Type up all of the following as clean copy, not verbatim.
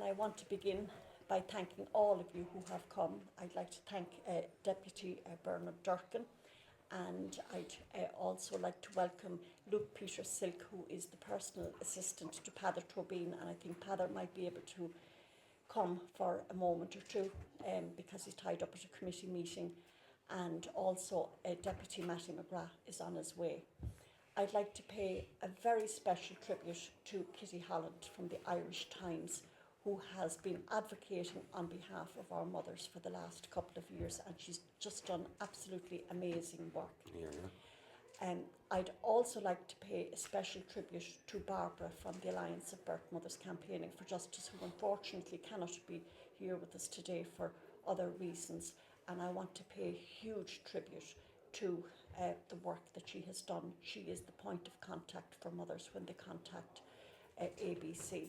I want to begin by thanking all of you who have come. I'd like to thank Deputy Bernard Durkin, and I'd also like to welcome Luke Peter Silk, who is the personal assistant to Peadar Tobin, and I think Peadar might be able to come for a moment or two because he's tied up at a committee meeting, and also Deputy Matty McGrath is on his way. I'd like to pay a very special tribute to Kitty Holland from the Irish Times, who has been advocating on behalf of our mothers for the last couple of years, and she's just done absolutely amazing work. I'd also like to pay a special tribute to Barbara from the Alliance of Birth Mothers Campaigning for Justice, who unfortunately cannot be here with us today for other reasons, and I want to pay huge tribute to the work that she has done. She is the point of contact for mothers when they contact ABC.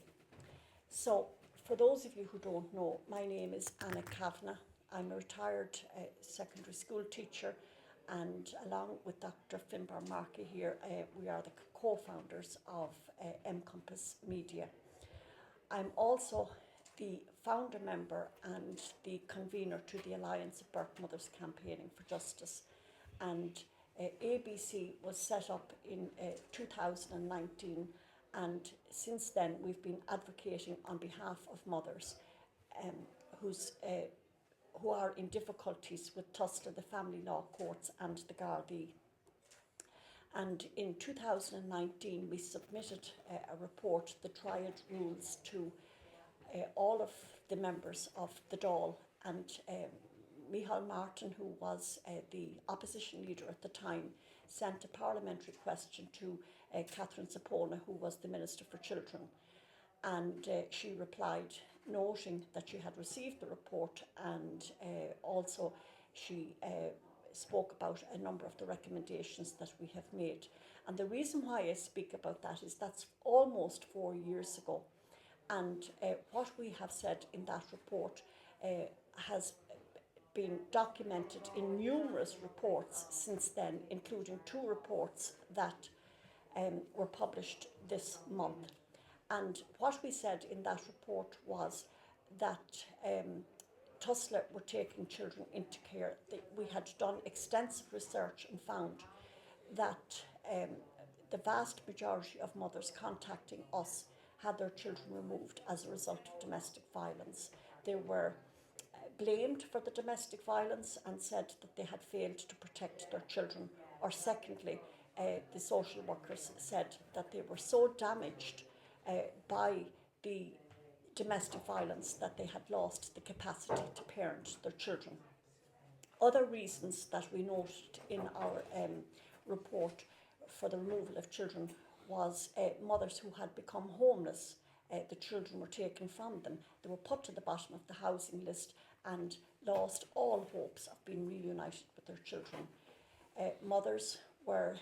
So, for those of you who don't know, my name is Anna Kavanagh. I'm a retired secondary school teacher, and along with Dr. Finbar Markey here, we are the co-founders of Encompass Media. I'm also the founder member and the convener to the Alliance of Birth Mothers Campaigning for Justice, and ABC was set up in 2019, and since then we've been advocating on behalf of mothers who are in difficulties with Tussla, the family law courts, and the Gardaí. And in 2019 we submitted a report, the Triad Rules, to all of the members of the Dáil, and Micheál Martin, who was the opposition leader at the time, sent a parliamentary question to Catherine Sapona, who was the Minister for Children, and she replied, noting that she had received the report, and also she spoke about a number of the recommendations that we have made. And the reason why I speak about that is that's almost 4 years ago, and what we have said in that report has been documented in numerous reports since then, including 2 reports that were published this month. And what we said in that report was that Tussla were taking children into care. We had done extensive research and found that the vast majority of mothers contacting us had their children removed as a result of domestic violence. They were blamed for the domestic violence and said that they had failed to protect their children. Or secondly, the social workers said that they were so damaged by the domestic violence that they had lost the capacity to parent their children. Other reasons that we noted in our report for the removal of children was mothers who had become homeless. The children were taken from them. They were put to the bottom of the housing list and lost all hopes of being reunited with their children. Mothers were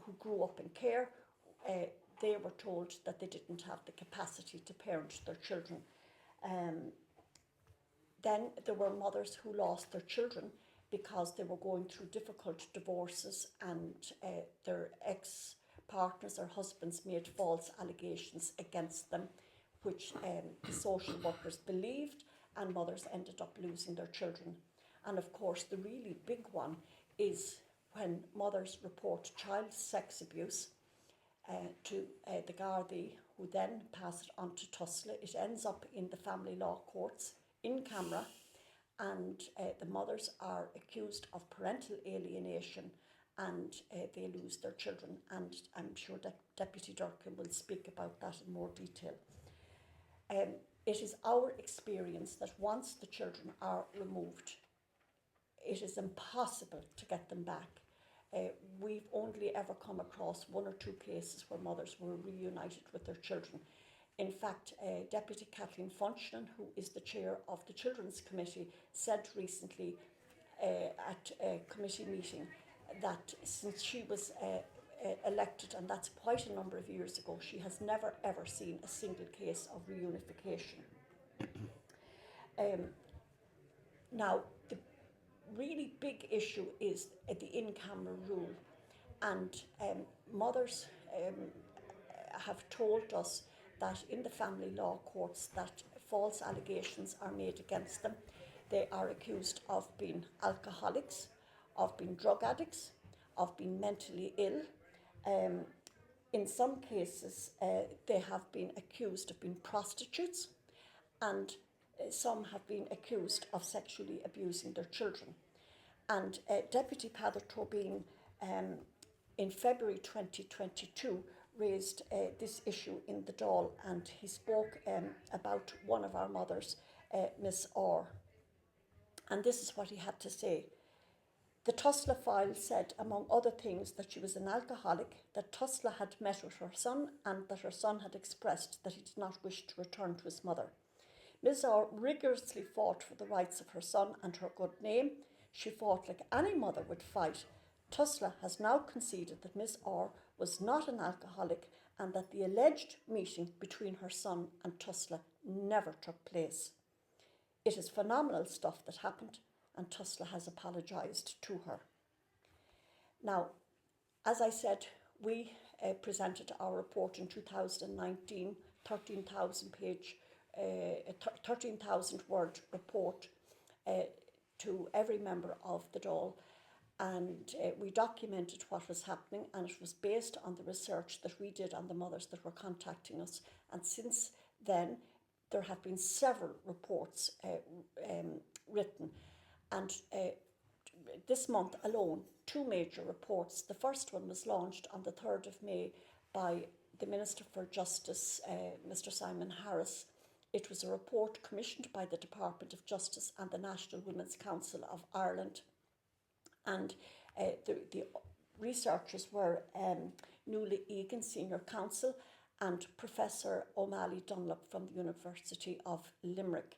who grew up in care, they were told that they didn't have the capacity to parent their children. Then there were mothers who lost their children because they were going through difficult divorces, and their ex-partners or husbands made false allegations against them, which the social workers believed, and mothers ended up losing their children. And of course, the really big one is when mothers report child sex abuse to the Gardaí, who then pass it on to Tussla. It ends up in the family law courts in camera, and the mothers are accused of parental alienation, and they lose their children. And I'm sure that Deputy Durkin will speak about that in more detail. It is our experience that once the children are removed, it is impossible to get them back. We've only ever come across 1 or 2 cases where mothers were reunited with their children. In fact, Deputy Kathleen Funchnan, who is the chair of the Children's Committee, said recently at a committee meeting that since she was elected, and that's quite a number of years ago, she has never ever seen a single case of reunification. Now, the really big issue is the in-camera rule, and mothers have told us that in the family law courts that false allegations are made against them. They are accused of being alcoholics, of being drug addicts, of being mentally ill. In some cases, they have been accused of being prostitutes, and some have been accused of sexually abusing their children. And Deputy Peadar Tobin, in February 2022, raised this issue in the Dáil, and he spoke about one of our mothers, Miss Orr. And this is what he had to say. The Tusla file said, among other things, that she was an alcoholic, that Tusla had met with her son, and that her son had expressed that he did not wish to return to his mother. Ms. Orr rigorously fought for the rights of her son and her good name. She fought like any mother would fight. Tusla has now conceded that Ms. Orr was not an alcoholic and that the alleged meeting between her son and Tusla never took place. It is phenomenal stuff that happened, and Tusla has apologised to her. Now, as I said, we presented our report in 2019, 13,000 word report to every member of the Dáil, and we documented what was happening, and it was based on the research that we did on the mothers that were contacting us. And since then, there have been several reports written, and this month alone, 2 major reports. The first one was launched on the 3rd of May by the Minister for Justice, Mr. Simon Harris. It was a report commissioned by the Department of Justice and the National Women's Council of Ireland. And the researchers were Nuala Egan, Senior Counsel, and Professor O'Malley Dunlop from the University of Limerick.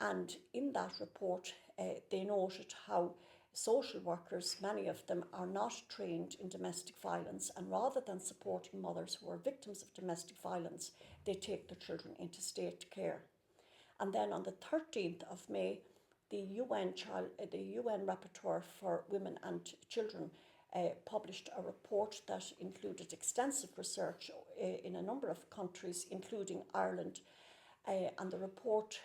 And in that report, they noted how social workers, many of them, are not trained in domestic violence, and rather than supporting mothers who are victims of domestic violence, they take their children into state care. And then on the 13th of May, the UN Rapporteur for Women and Children published a report that included extensive research in a number of countries, including Ireland. And the report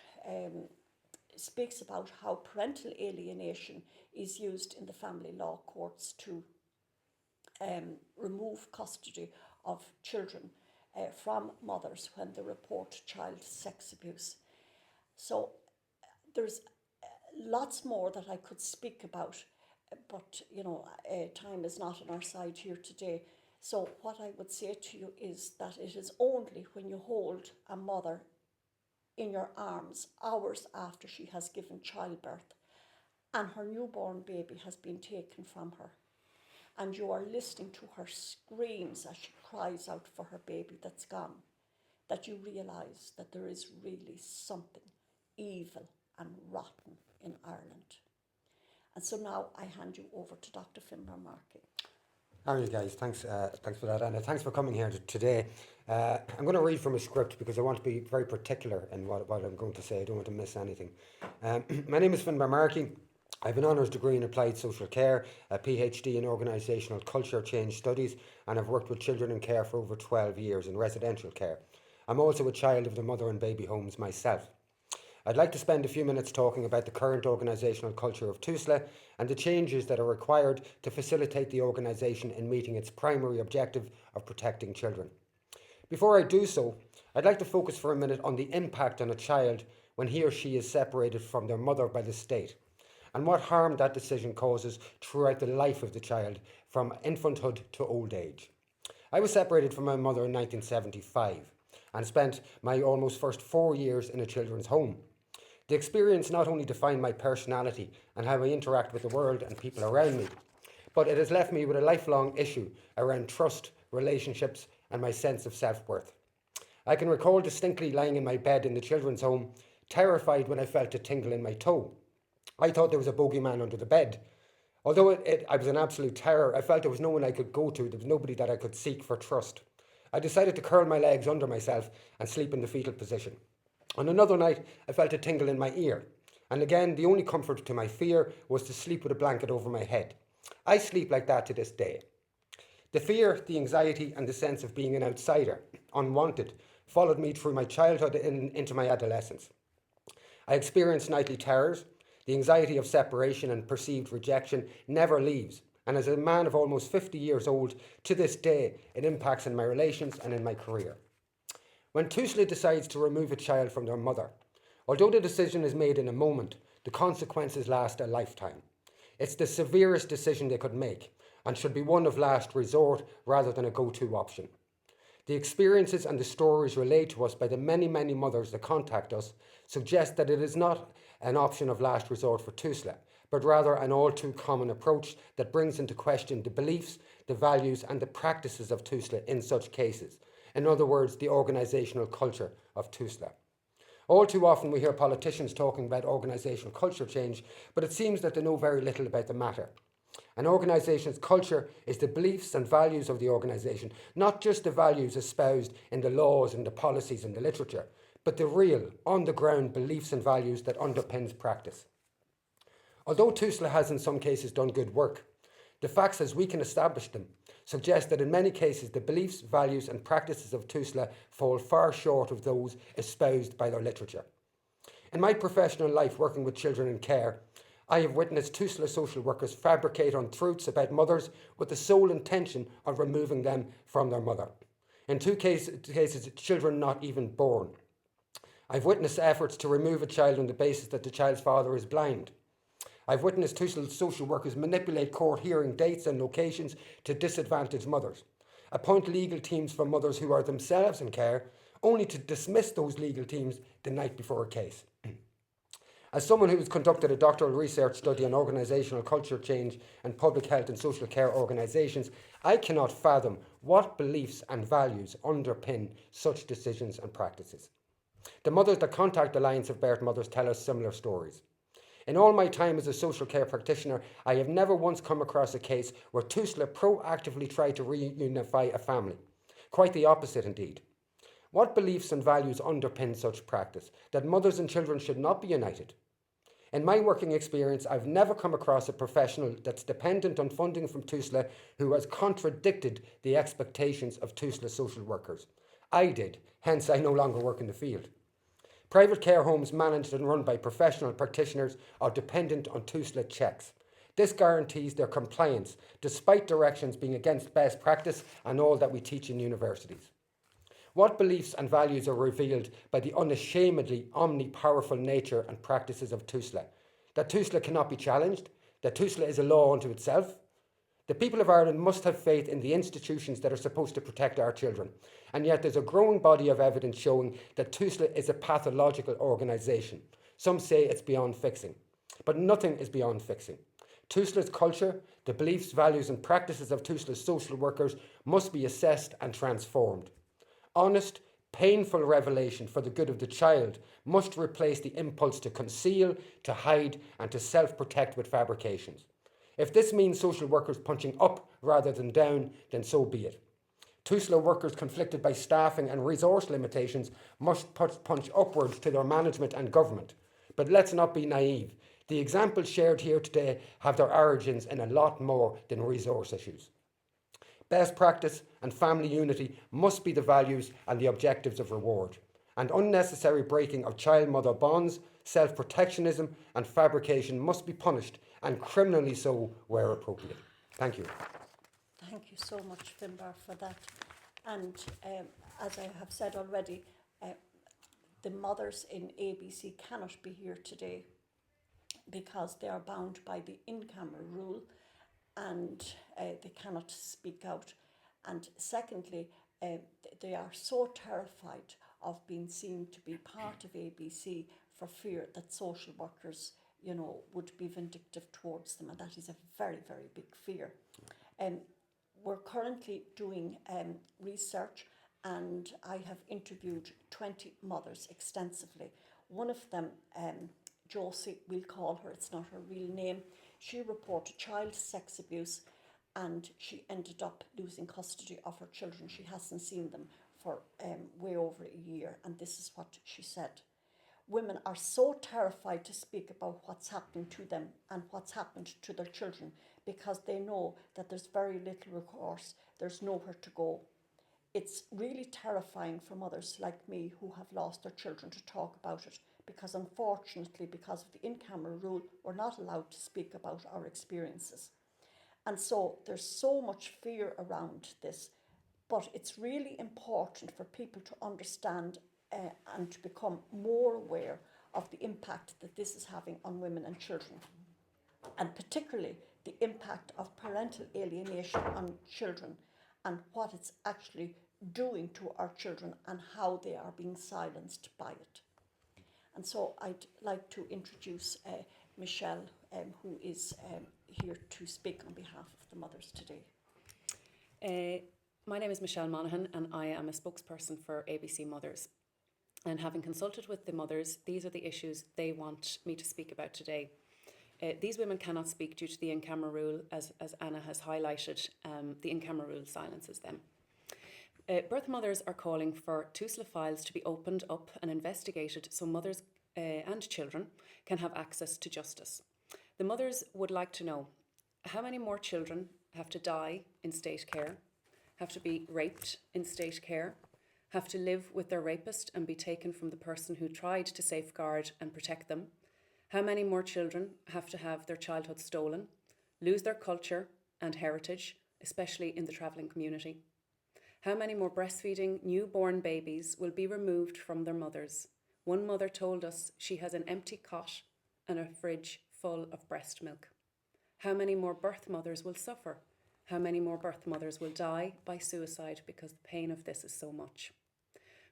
speaks about how parental alienation is used in the family law courts to remove custody of children from mothers when they report child sex abuse. So there's lots more that I could speak about, but time is not on our side here today. So what I would say to you is that it is only when you hold a mother in your arms hours after she has given childbirth and her newborn baby has been taken from her, and you are listening to her screams as she cries out for her baby that's gone, that you realise that there is really something evil and rotten in Ireland. And so now I hand you over to Dr. Finbar Markey. How are you guys? Thanks for that, and thanks for coming here today. I'm going to read from a script because I want to be very particular in what I'm going to say. I don't want to miss anything. My name is Finbar Markey. I have an honours degree in applied social care, a PhD in organisational culture change studies, and I've worked with children in care for over 12 years in residential care. I'm also a child of the mother and baby homes myself. I'd like to spend a few minutes talking about the current organisational culture of TUSLA and the changes that are required to facilitate the organisation in meeting its primary objective of protecting children. Before I do so, I'd like to focus for a minute on the impact on a child when he or she is separated from their mother by the state, and what harm that decision causes throughout the life of the child, from infanthood to old age. I was separated from my mother in 1975 and spent my almost first 4 years in a children's home. The experience not only defined my personality and how I interact with the world and people around me, but it has left me with a lifelong issue around trust, relationships, and my sense of self-worth. I can recall distinctly lying in my bed in the children's home, terrified when I felt a tingle in my toe. I thought there was a bogeyman under the bed. Although I was an absolute terror, I felt there was no one I could go to. There was nobody that I could seek for trust. I decided to curl my legs under myself and sleep in the fetal position. On another night, I felt a tingle in my ear. And again, the only comfort to my fear was to sleep with a blanket over my head. I sleep like that to this day. The fear, the anxiety, and the sense of being an outsider, unwanted, followed me through my childhood into my adolescence. I experienced nightly terrors. The anxiety of separation and perceived rejection never leaves. And as a man of almost 50 years old, to this day, it impacts in my relations and in my career. When Tusla decides to remove a child from their mother, although the decision is made in a moment, the consequences last a lifetime. It's the severest decision they could make and should be one of last resort rather than a go-to option. The experiences and the stories relayed to us by the many, many mothers that contact us suggest that it is not an option of last resort for Tusla, but rather an all too common approach that brings into question the beliefs, the values and the practices of Tusla in such cases. In other words, the organisational culture of Tusla. All too often we hear politicians talking about organisational culture change, but it seems that they know very little about the matter. An organisation's culture is the beliefs and values of the organisation, not just the values espoused in the laws and the policies and the literature, but the real, on-the-ground beliefs and values that underpins practice. Although Tusla has in some cases done good work, the facts as we can establish them suggest that in many cases the beliefs, values and practices of Tusla fall far short of those espoused by their literature. In my professional life working with children in care, I have witnessed Tusla social workers fabricate untruths about mothers with the sole intention of removing them from their mother. In two cases, children not even born. I've witnessed efforts to remove a child on the basis that the child's father is blind. I've witnessed Tusla social workers manipulate court hearing dates and locations to disadvantage mothers, appoint legal teams for mothers who are themselves in care, only to dismiss those legal teams the night before a case. As someone who has conducted a doctoral research study on organisational culture change and public health and social care organisations, I cannot fathom what beliefs and values underpin such decisions and practices. The mothers that contact the Alliance of Birth Mothers tell us similar stories. In all my time as a social care practitioner, I have never once come across a case where Tusla proactively tried to reunify a family. Quite the opposite indeed. What beliefs and values underpin such practice? That mothers and children should not be united. In my working experience, I've never come across a professional that's dependent on funding from Tusla who has contradicted the expectations of Tusla social workers. I did, hence I no longer work in the field. Private care homes managed and run by professional practitioners are dependent on Tusla checks. This guarantees their compliance, despite directions being against best practice and all that we teach in universities. What beliefs and values are revealed by the unashamedly omnipowerful nature and practices of Tusla? That Tusla cannot be challenged, that Tusla is a law unto itself. The people of Ireland must have faith in the institutions that are supposed to protect our children, and yet there's a growing body of evidence showing that Tusla is a pathological organisation. Some say it's beyond fixing, but nothing is beyond fixing. Tusla's culture, the beliefs, values and practices of Tusla's social workers must be assessed and transformed. Honest, painful revelation for the good of the child must replace the impulse to conceal, to hide and to self-protect with fabrications. If this means social workers punching up rather than down, then so be it. Tusla workers conflicted by staffing and resource limitations must punch upwards to their management and government. But let's not be naive. The examples shared here today have their origins in a lot more than resource issues. Best practice and family unity must be the values and the objectives of reward, and unnecessary breaking of child-mother bonds, self-protectionism and fabrication must be punished, and criminally so where appropriate. Thank you. Thank you so much, Finbar, for that. And as I have said already, the mothers in ABC cannot be here today because they are bound by the in-camera rule and they cannot speak out. And secondly, they are so terrified of being seen to be part of ABC for fear that social workers, would be vindictive towards them, and that is a very, very big fear. We're currently doing research, and I have interviewed 20 mothers extensively. One of them, Josie, we'll call her, it's not her real name, she reported child sex abuse and she ended up losing custody of her children. She hasn't seen them for way over a year, and this is what she said. Women are so terrified to speak about what's happened to them and what's happened to their children because they know that there's very little recourse, there's nowhere to go. it's really terrifying for mothers like me who have lost their children to talk about it, because unfortunately, because of the in-camera rule, we're not allowed to speak about our experiences. And so there's so much fear around this, but it's really important for people to understand and to become more aware of the impact that this is having on women and children, and particularly the impact of parental alienation on children and what it's actually doing to our children and how they are being silenced by it. And so I'd like to introduce Michelle, who is here to speak on behalf of the mothers today. My name is Michelle Monaghan and I am a spokesperson for ABC Mothers. And having consulted with the mothers, these are the issues they want me to speak about today. These women cannot speak due to the in-camera rule, as Anna has highlighted. The in-camera rule silences them. Birth mothers are calling for TUSLA files to be opened up and investigated so mothers and children can have access to justice. The mothers would like to know how many more children have to die in state care, have to be raped in state care, have to live with their rapist and be taken from the person who tried to safeguard and protect them. How many more children have to have their childhood stolen, lose their culture and heritage, especially in the travelling community? How many more breastfeeding newborn babies will be removed from their mothers? One mother told us she has an empty cot and a fridge full of breast milk. How many more birth mothers will suffer? How many more birth mothers will die by suicide because the pain of this is so much?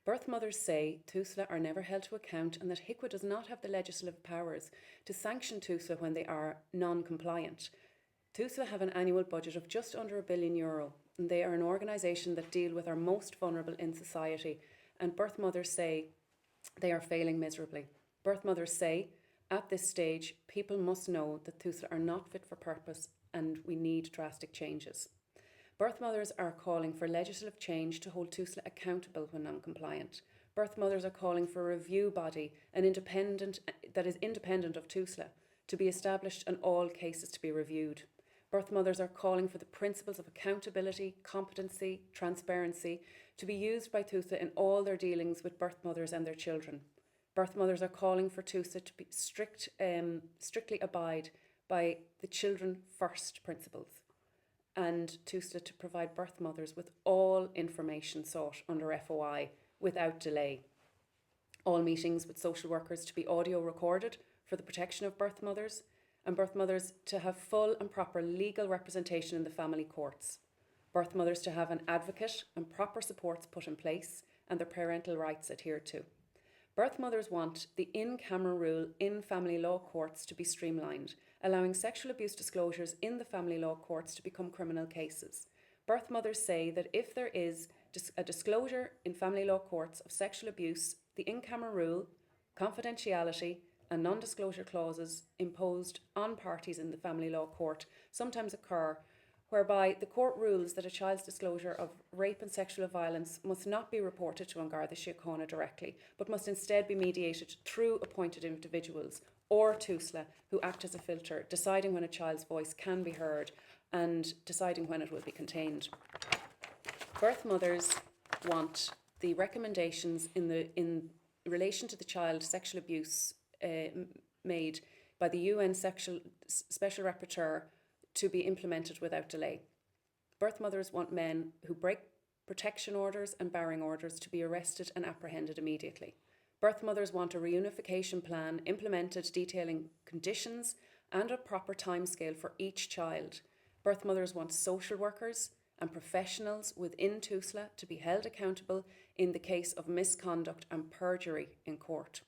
Birth mothers say TUSLA are never held to account and that HIQA does not have the legislative powers to sanction TUSLA when they are non-compliant. TUSLA have an annual budget of just under €1 billion, and they are an organisation that deal with our most vulnerable in society, and birth mothers say they are failing miserably. Birth mothers say, at this stage, people must know that TUSLA are not fit for purpose and we need drastic changes. Birth mothers are calling for legislative change to hold TUSLA accountable when non-compliant. Birth mothers are calling for a review body that is independent of TUSLA to be established and all cases to be reviewed. Birth mothers are calling for the principles of accountability, competency, transparency to be used by TUSLA in all their dealings with birth mothers and their children. Birth mothers are calling for TUSLA to be strictly abide by the children first principles, and TUSLA to provide birth mothers with all information sought under FOI without delay. All meetings with social workers to be audio recorded for the protection of birth mothers, and birth mothers to have full and proper legal representation in the family courts. Birth mothers to have an advocate and proper supports put in place and their parental rights adhered to. Birth mothers want the in-camera rule in family law courts to be streamlined, allowing sexual abuse disclosures in the family law courts to become criminal cases. Birth mothers say that if there is a disclosure in family law courts of sexual abuse, the in-camera rule, confidentiality and non-disclosure clauses imposed on parties in the family law court sometimes occur, whereby the court rules that a child's disclosure of rape and sexual violence must not be reported to An Garda Síochána directly, but must instead be mediated through appointed individuals or TUSLA who act as a filter, deciding when a child's voice can be heard and deciding when it will be contained. Birth mothers want the recommendations in relation to the child sexual abuse made by the UN Special Rapporteur to be implemented without delay. Birth mothers want men who break protection orders and barring orders to be arrested and apprehended immediately. Birth mothers want a reunification plan implemented detailing conditions and a proper timescale for each child. Birth mothers want social workers and professionals within TUSLA to be held accountable in the case of misconduct and perjury in court.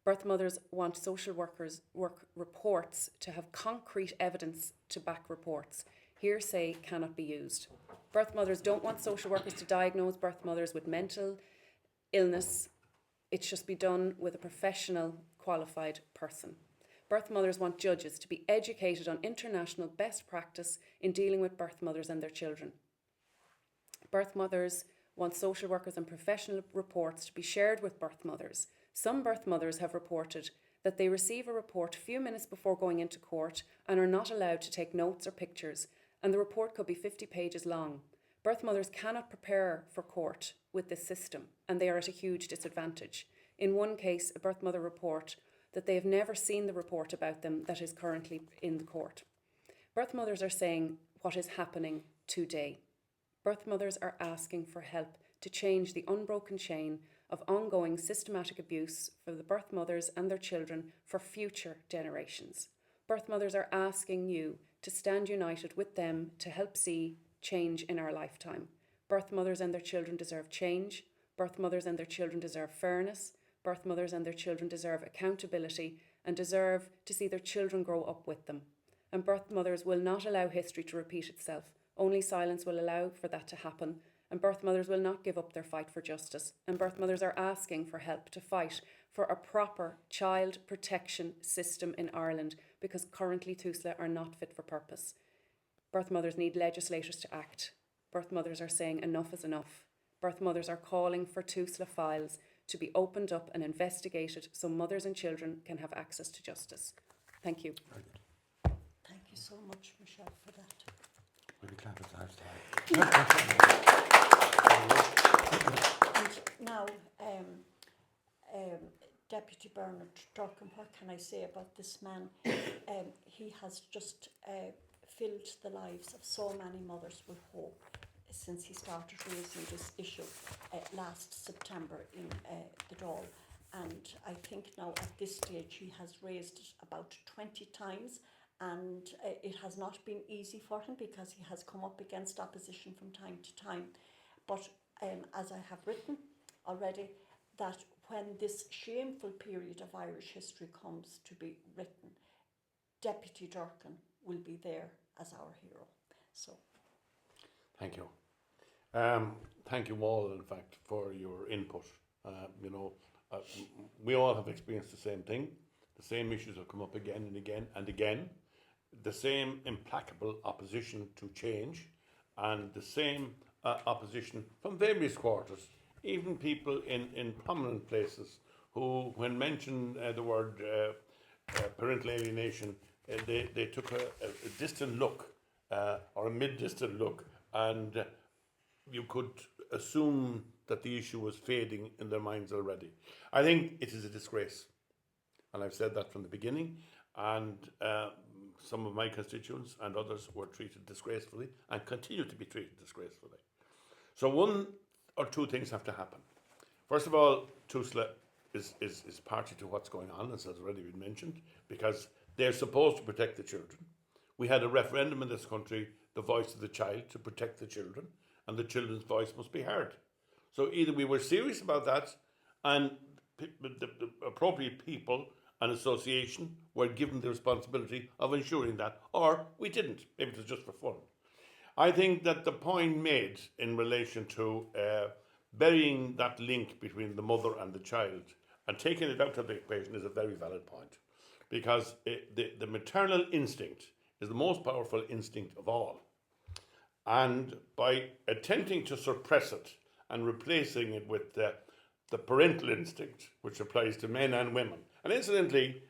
Birth mothers want social workers' work reports to have concrete evidence to back reports. Hearsay cannot be used. Birth mothers don't want social workers to diagnose birth mothers with mental illness. It should be done with a professional, qualified person. Birth mothers want judges to be educated on international best practice in dealing with birth mothers and their children. Birth mothers want social workers and professional reports to be shared with birth mothers. Some birth mothers have reported that they receive a report a few minutes before going into court and are not allowed to take notes or pictures, and the report could be 50 pages long. Birth mothers cannot prepare for court with this system, and they are at a huge disadvantage. In one case, a birth mother report that they have never seen the report about them that is currently in the court. Birth mothers are saying what is happening today. Birth mothers are asking for help to change the unbroken chain of ongoing systematic abuse for the birth mothers and their children for future generations. Birth mothers are asking you to stand united with them to help see change in our lifetime. Birth mothers and their children deserve change. Birth mothers and their children deserve fairness. Birth mothers and their children deserve accountability and deserve to see their children grow up with them. And birth mothers will not allow history to repeat itself. Only silence will allow for that to happen. And birth mothers will not give up their fight for justice. And birth mothers are asking for help to fight for a proper child protection system in Ireland, because currently TUSLA are not fit for purpose. Birth mothers need legislators to act. Birth mothers are saying enough is enough. Birth mothers are calling for TUSLA files to be opened up and investigated so mothers and children can have access to justice. Thank you. Very good. Thank you so much, Michelle, for that. We'll be glad with that. And now, Deputy Bernard Durkin, what can I say about this man? He has just filled the lives of so many mothers with hope since he started raising this issue last September in the Dáil. And I think now at this stage he has raised it about 20 times, and it has not been easy for him because he has come up against opposition from time to time. But as I have written already, that when this shameful period of Irish history comes to be written, Deputy Durkin will be there as our hero. So, thank you. Thank you all, in fact, for your input. We all have experienced the same thing. The same issues have come up again and again and again. The same implacable opposition to change, and the same opposition from various quarters, even people in prominent places who, when mentioned the word parental alienation, they took a distant look or a mid-distant look, and you could assume that the issue was fading in their minds already. I think it is a disgrace, and I've said that from the beginning, and some of my constituents and others were treated disgracefully and continue to be treated disgracefully. So one or two things have to happen. First of all, TUSLA is party to what's going on, as has already been mentioned, because they're supposed to protect the children. We had a referendum in this country, the voice of the child, to protect the children, and the children's voice must be heard. So either we were serious about that, and the appropriate people and association were given the responsibility of ensuring that, or we didn't. Maybe it was just for fun. I think that the point made in relation to burying that link between the mother and the child and taking it out of the equation is a very valid point, because the maternal instinct is the most powerful instinct of all. And by attempting to suppress it and replacing it with the parental instinct, which applies to men and women. And incidentally,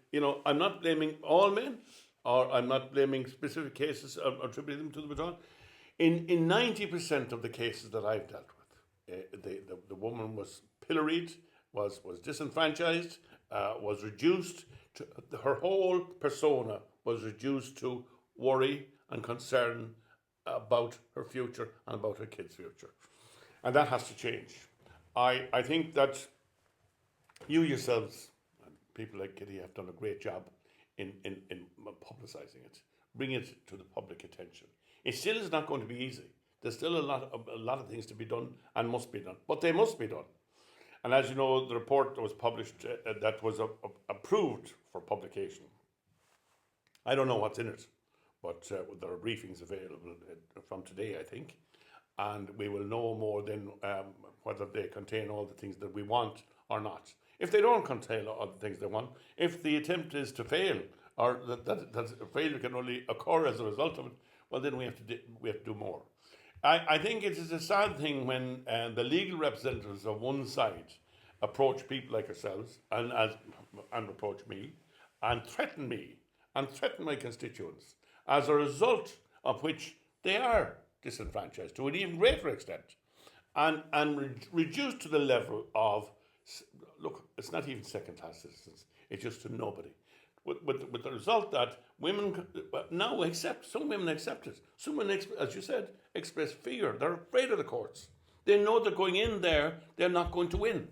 I'm not blaming all men, or I'm not blaming specific cases or attributing them to them at all. In 90% of the cases that I've dealt with, the woman was pilloried, was disenfranchised, was reduced to, her whole persona was reduced to worry and concern about her future and about her kids' future. And that has to change. I think that you yourselves, and people like Kitty, have done a great job in publicising it, bringing it to the public attention. It still is not going to be easy. There's still a lot of things to be done and must be done, but they must be done. And as you know, the report that was published, that was approved for publication. I don't know what's in it, but there are briefings available from today, I think, and we will know more then whether they contain all the things that we want or not. If they don't contain all the things they want, if the attempt is to fail, or that failure can only occur as a result of it, well, then we have to do more. I think it is a sad thing when the legal representatives of one side approach people like yourselves and approach me and threaten me and threaten my constituents, as a result of which they are disenfranchised to an even greater extent, and reduced to the level of, look, it's not even second-class citizens, it's just to nobody. With the result that women now accept, some women accept it. Some women, as you said, express fear. They're afraid of the courts. They know that going in there, they're not going to win.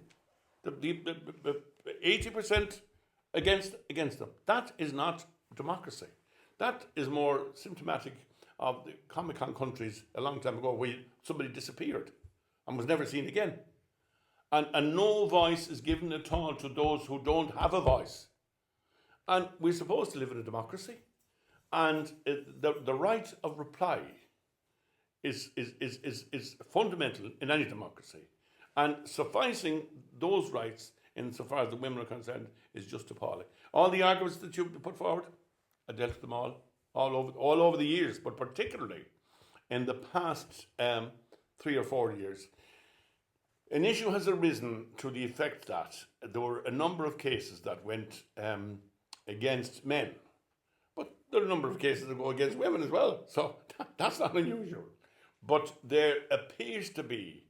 The 80% against them. That is not democracy. That is more symptomatic of the Comecon countries a long time ago where somebody disappeared and was never seen again. And no voice is given at all to those who don't have a voice. And we're supposed to live in a democracy. And the right of reply is fundamental in any democracy. And sufficing those rights, insofar as the women are concerned, is just appalling. All the arguments that you've put forward, I dealt with them all over the years, but particularly in the past 3 or 4 years. An issue has arisen to the effect that there were a number of cases that went against men, but there are a number of cases that go against women as well, so that's not unusual. But there appears to be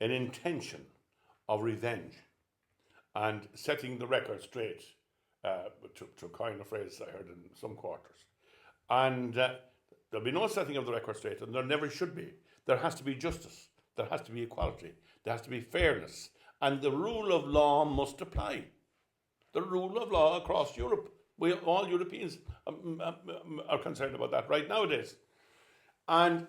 an intention of revenge and setting the record straight, to coin a phrase I heard in some quarters. And there'll be no setting of the record straight, and there never should be. There has to be justice, there has to be equality, there has to be fairness, and the rule of law must apply. The rule of law across Europe. All Europeans are concerned about that right nowadays. And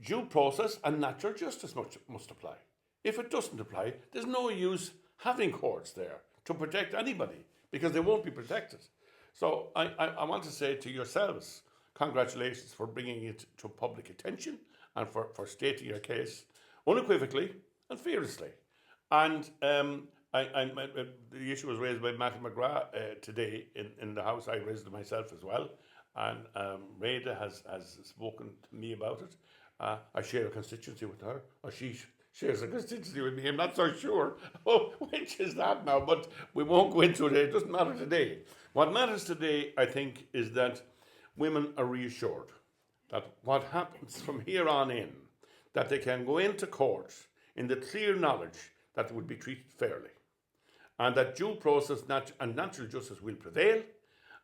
due process and natural justice must apply. If it doesn't apply, there's no use having courts there to protect anybody, because they won't be protected. So I want to say to yourselves, congratulations for bringing it to public attention and for stating your case unequivocally and fearlessly. And the issue was raised by Matthew McGrath today in the House. I raised it myself as well. And Rada has spoken to me about it. I share a constituency with her, or she shares a constituency with me. I'm not so sure which is that now, but we won't go into it. It doesn't matter today. What matters today, I think, is that women are reassured that what happens from here on in, that they can go into court in the clear knowledge that they will be treated fairly, and that due process and natural justice will prevail,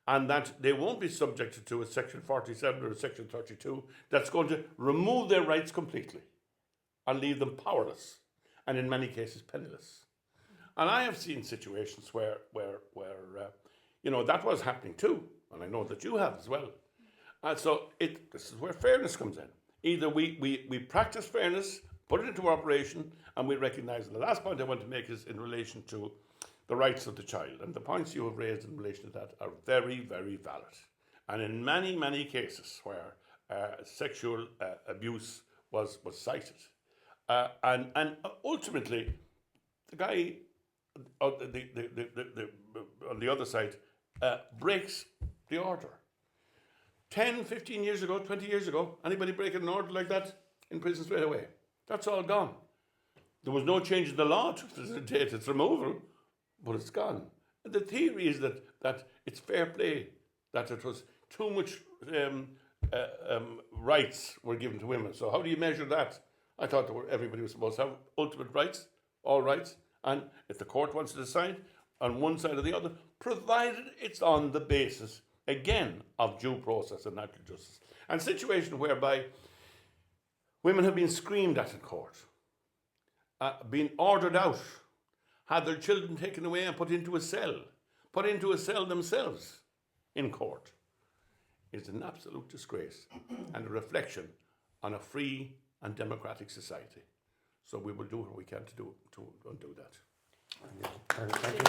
and that they won't be subjected to a Section 47 or a Section 32 that's going to remove their rights completely and leave them powerless, and in many cases penniless. And I have seen situations where that was happening too, and I know that you have as well. And so this is where fairness comes in. Either we practice fairness, put it into operation, and we recognise. And the last point I want to make is in relation to the rights of the child. And the points you have raised in relation to that are very, very valid. And in many, many cases where sexual abuse was cited, and ultimately, the guy on the other side breaks the order. 10, 15 years ago, 20 years ago, anybody breaking an order like that in prison straight away. That's all gone. There was no change in the law to facilitate its removal, but it's gone. And the theory is that it's fair play, that it was too much rights were given to women. So how do you measure that? I thought everybody was supposed to have ultimate rights, all rights, and if the court wants to decide on one side or the other, provided it's on the basis, again, of due process and natural justice. And a situation whereby women have been screamed at in court, been ordered out, had their children taken away and put into a cell themselves in court, is an absolute disgrace and a reflection on a free and democratic society. So we will do what we can to undo that. Thank you.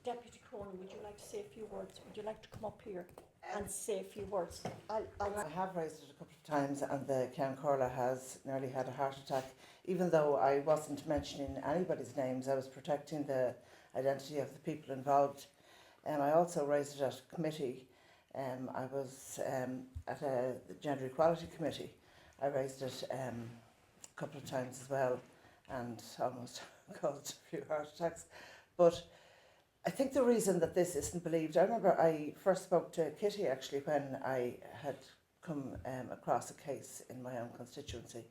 Deputy Cronin, would you like to say a few words? Would you like to come up here and say a few words? I have raised it a couple of times, and the Ceann Comhairle has nearly had a heart attack. Even though I wasn't mentioning anybody's names, I was protecting the identity of the people involved. I also raised it at committee. I was at the Gender Equality Committee. I raised it a couple of times as well, and almost caused a few heart attacks. But I think the reason that this isn't believed, I remember I first spoke to Kitty actually when I had come across a case in my own constituency,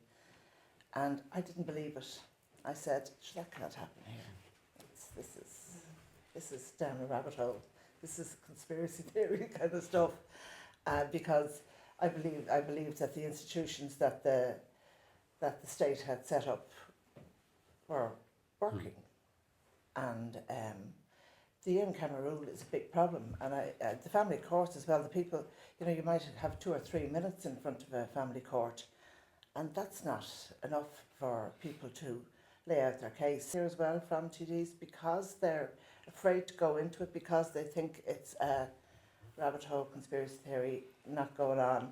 and I didn't believe it. I said, that can't happen here. This is down a rabbit hole. This is conspiracy theory kind of stuff, because I believed that the institutions that the state had set up were working, and the in-camera rule is a big problem. And the family court as well. The people, you might have 2 or 3 minutes in front of a family court, and that's not enough for people to lay out their case. Here as well from TDs, because they're afraid to go into it, because they think it's a rabbit hole conspiracy theory not going on.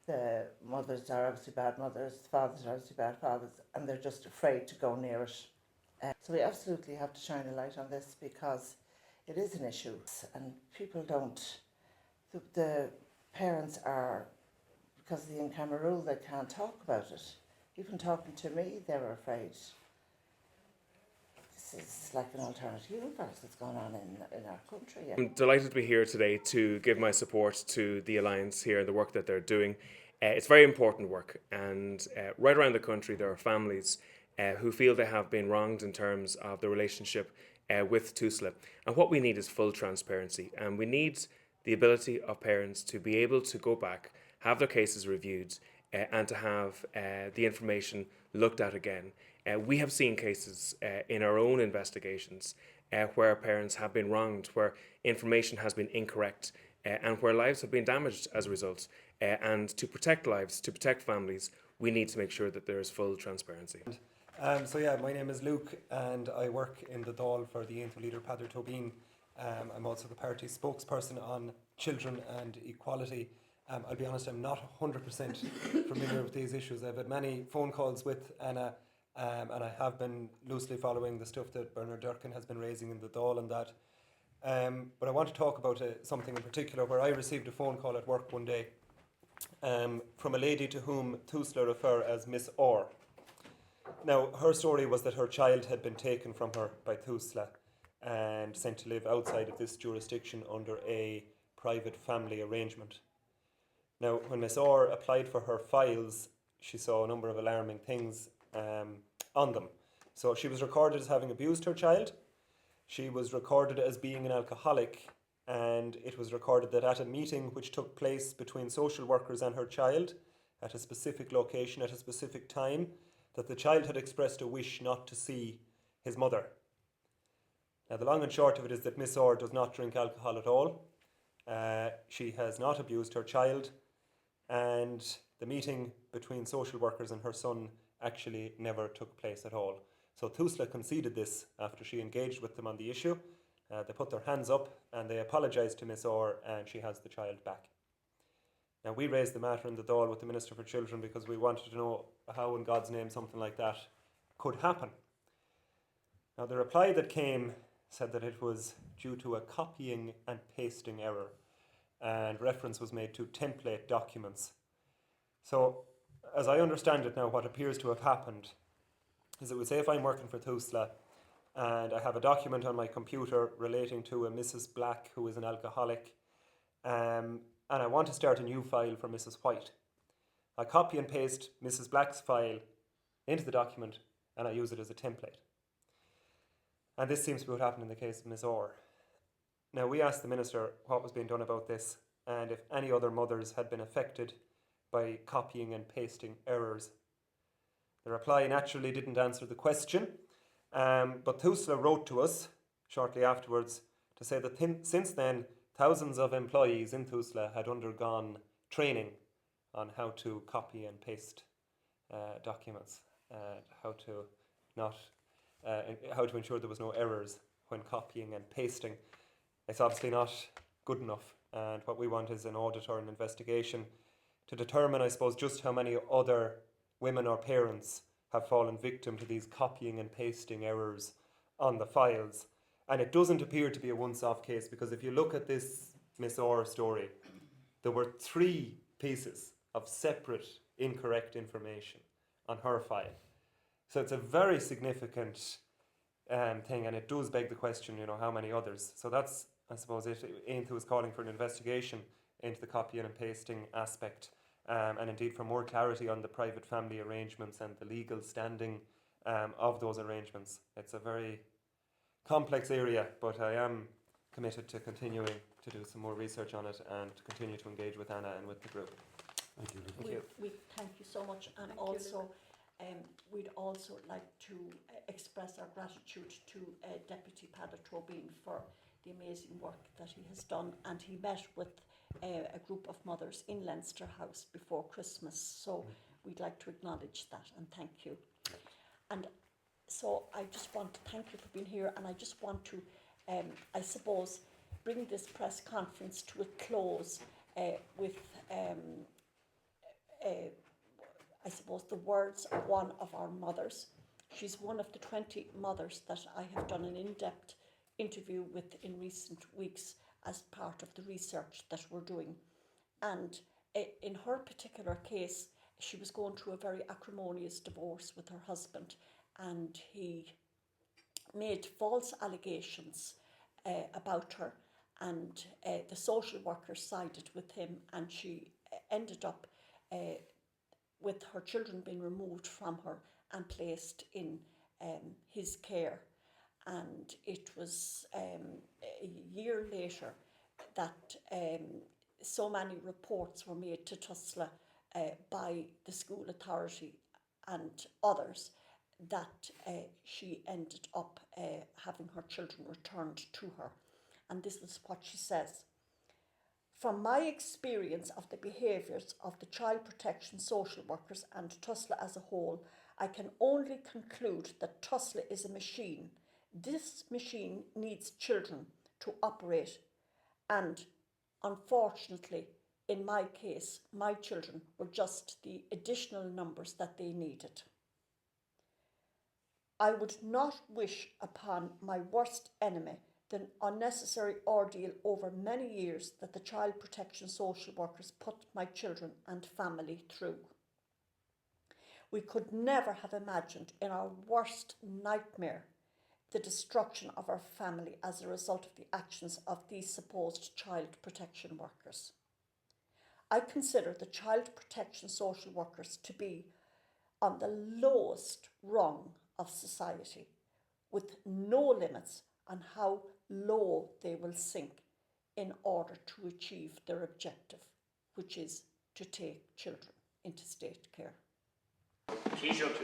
The mothers are obviously bad mothers, the fathers are obviously bad fathers, and they're just afraid to go near it. So we absolutely have to shine a light on this, because it is an issue, and people don't, the parents are, because of the in-camera rule, they can't talk about it. Even talking to me, they were afraid. This is like an alternative universe that's going on in our country. Yeah. I'm delighted to be here today to give my support to the Alliance here and the work that they're doing. It's very important work, and right around the country there are families who feel they have been wronged in terms of the relationship with TUSLA. And what we need is full transparency, and we need the ability of parents to be able to go back, have their cases reviewed, and to have the information looked at again. We have seen cases in our own investigations where parents have been wronged, where information has been incorrect, and where lives have been damaged as a result. And to protect lives, to protect families, we need to make sure that there is full transparency. My name is Luke, and I work in the Dáil for the Aontaithe leader Peadar Tóibín. I'm also the party spokesperson on children and equality. I'll be honest, I'm not 100% familiar with these issues. I've had many phone calls with Anna, and I have been loosely following the stuff that Bernard Durkin has been raising in the Dáil and that. But I want to talk about something in particular where I received a phone call at work one day from a lady to whom TUSLA refer as Miss Orr. Now, her story was that her child had been taken from her by TUSLA and sent to live outside of this jurisdiction under a private family arrangement. Now, when Miss Orr applied for her files, she saw a number of alarming things on them. So she was recorded as having abused her child. She was recorded as being an alcoholic, and it was recorded that at a meeting which took place between social workers and her child at a specific location at a specific time, that the child had expressed a wish not to see his mother. Now, the long and short of it is that Miss Orr does not drink alcohol at all. She has not abused her child, and the meeting between social workers and her son actually never took place at all. So TUSLA conceded this after she engaged with them on the issue. They put their hands up and they apologised to Miss Orr, and she has the child back. Now, we raised the matter in the Dáil with the Minister for Children because we wanted to know how in God's name something like that could happen. Now, the reply that came said that it was due to a copying and pasting error, and reference was made to template documents. So, as I understand it now, what appears to have happened is it would say if I'm working for TUSLA and I have a document on my computer relating to a Mrs. Black who is an alcoholic, and I want to start a new file for Mrs. White. I copy and paste Mrs. Black's file into the document and I use it as a template. And this seems to be what happened in the case of Miss Orr. Now, we asked the Minister what was being done about this and if any other mothers had been affected by copying and pasting errors. The reply naturally didn't answer the question, but TUSLA wrote to us shortly afterwards to say that since then, thousands of employees in TUSLA had undergone training on how to copy and paste documents, how to ensure there was no errors when copying and pasting. It's obviously not good enough, and what we want is an audit or an investigation to determine, I suppose, just how many other women or parents have fallen victim to these copying and pasting errors on the files. And it doesn't appear to be a once-off case, because if you look at this Miss Orr story, there were 3 pieces of separate incorrect information on her file. So it's a very significant thing, and it does beg the question, you know, how many others? So that's, I suppose, it. Aontú is calling for an investigation into the copying and pasting aspect, and indeed for more clarity on the private family arrangements and the legal standing of those arrangements. It's a very complex area, but I am committed to continuing to do some more research on it and to continue to engage with Anna and with the group. Thank you, Luke. Thank you. We thank you so much, and Thank you, also we'd also like to express our gratitude to Deputy Padder Tobin for the amazing work that he has done, and he met with a group of mothers in Leinster House before Christmas, so we'd like to acknowledge that and thank you. And so I just want to thank you for being here, and I just want to, I suppose, bring this press conference to a close with, I suppose, the words of one of our mothers. She's one of the 20 mothers that I have done an in-depth interview with in recent weeks as part of the research that we're doing. And in her particular case, she was going through a very acrimonious divorce with her husband, and he made false allegations about her, and the social worker sided with him, and she ended up with her children being removed from her and placed in his care. And it was a year later that so many reports were made to Tusla by the school authority and others that she ended up having her children returned to her. And this is what she says. From my experience of the behaviours of the child protection social workers and Tusla as a whole, I can only conclude that Tusla is a machine. This machine needs children to operate, and unfortunately, in my case, my children were just the additional numbers that they needed. I would not wish upon my worst enemy the unnecessary ordeal over many years that the child protection social workers put my children and family through. We could never have imagined in our worst nightmare the destruction of our family as a result of the actions of these supposed child protection workers. I consider the child protection social workers to be on the lowest rung of society, with no limits on how low they will sink in order to achieve their objective, which is to take children into state care.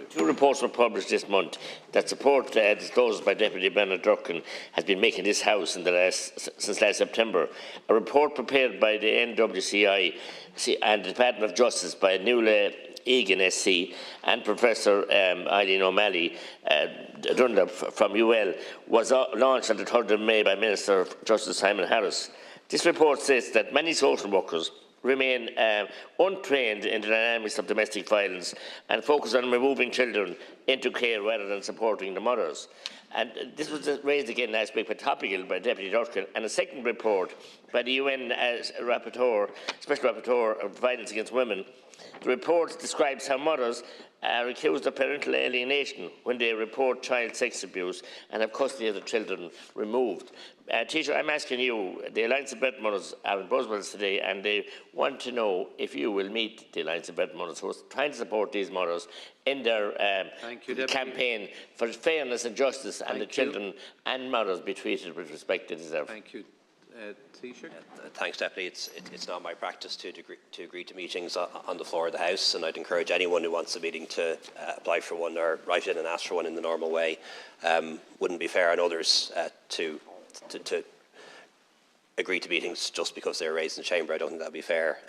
Two reports were published this month that support disclosed by Deputy Bernard Durkin has been making this House since last September. A report prepared by the NWCI and the Department of Justice by Nuala Egan SC and Professor Eileen O'Malley Dunlop from UL was launched on the 3rd of May by Minister of Justice Simon Harris. This report states that many social workers remain untrained in the dynamics of domestic violence and focus on removing children into care rather than supporting the mothers. And this was raised again last week by Topical by Deputy Durkin, and a second report by the UN Rapporteur, Special Rapporteur of Violence Against Women. The report describes how mothers are accused of parental alienation when they report child sex abuse and have custody of the children removed. Teacher, I'm asking you, the Alliance of Better Mothers are in Brussels today, and they want to know if you will meet the Alliance of Better Mothers, who are trying to support these mothers in their campaign for fairness and justice, and the children and mothers be treated with respect they deserve. Thank you. Taoiseach? Thanks, Deputy. It's not my practice to agree to meetings on the floor of the House, and I'd encourage anyone who wants a meeting to apply for one or write in and ask for one in the normal way. Wouldn't be fair on others to agree to meetings just because they're raised in the chamber. I don't think that would be fair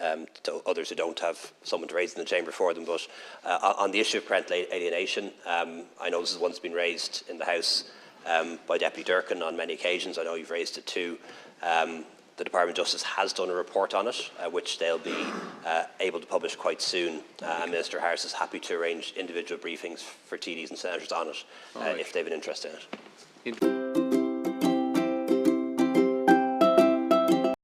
to others who don't have someone to raise in the chamber for them. But on the issue of parental alienation, I know this is one that's been raised in the House by Deputy Durkin on many occasions. I know you've raised it too. The Department of Justice has done a report on it, which they'll be able to publish quite soon. Minister Harris is happy to arrange individual briefings for TDs and senators on it if they have an interest in it.